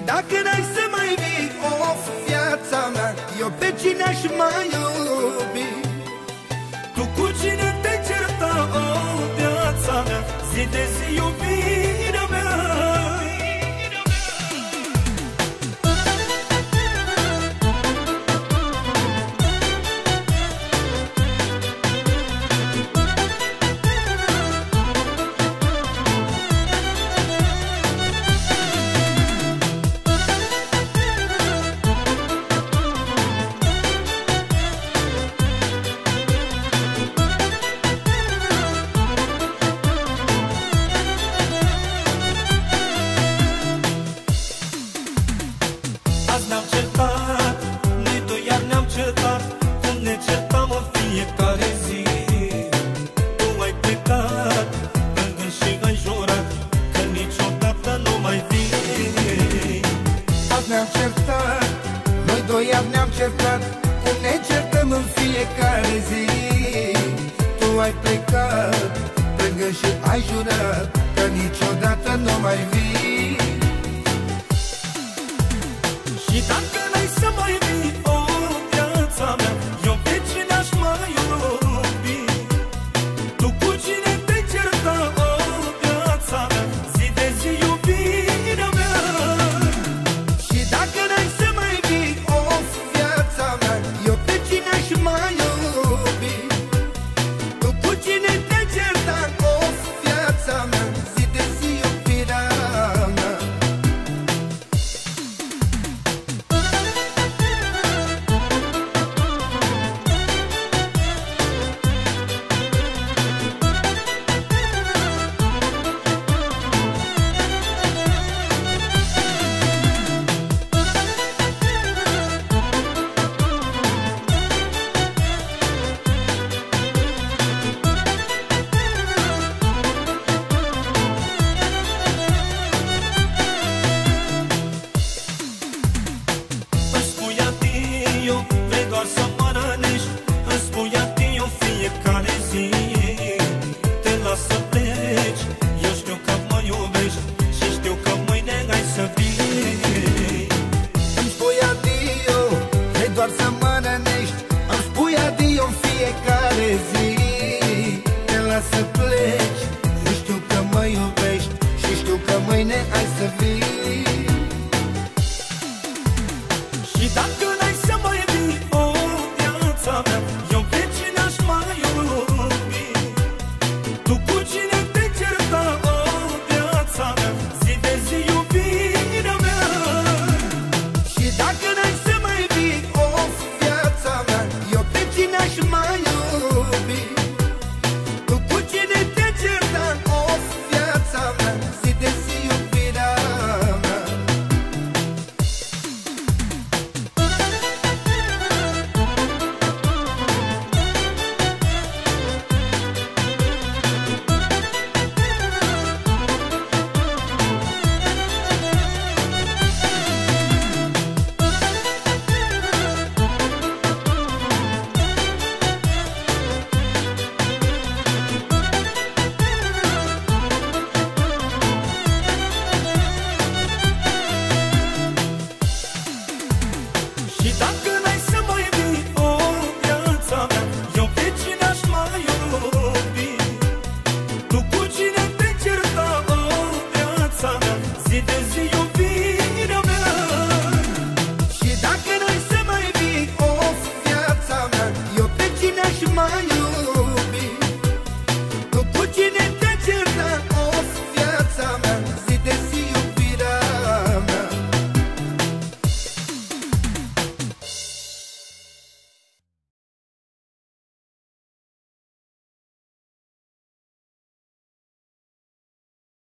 dacă n-ai să mai vii, of, viața mea, eu pe cine aș mai iubi? Tu cu cine te certa, oh, viața mea, zi de zi iubirea mea. Ne-am certat, noi doi iar ne-am certat, cum ne certam în fiecare zi. Tu ai plecat, în gând și ai jurat că niciodată nu mai vii. Azi ne-am certat, noi doi iar ne-am certat, cum ne certăm în fiecare zi. Tu ai plecat, în gând și ai jurat că niciodată nu mai vii. Și dacă n-ai să mai vii, o, viața mea, eu pe cine aș mai iubi? Tu cu cine te certa, o, viața mea, zi de zi iubirea mea. Și dacă n-ai să mai vii, o, viața mea, eu pe cine aș mai iubi? Tu cu cine te certa, o, viața mea, zi de zi iubirea mea. Doar să mă rănești, îmi spui adio în fiecare zi. Te las să pleci, eu știu că mă iubești și știu că mâine ai să vii.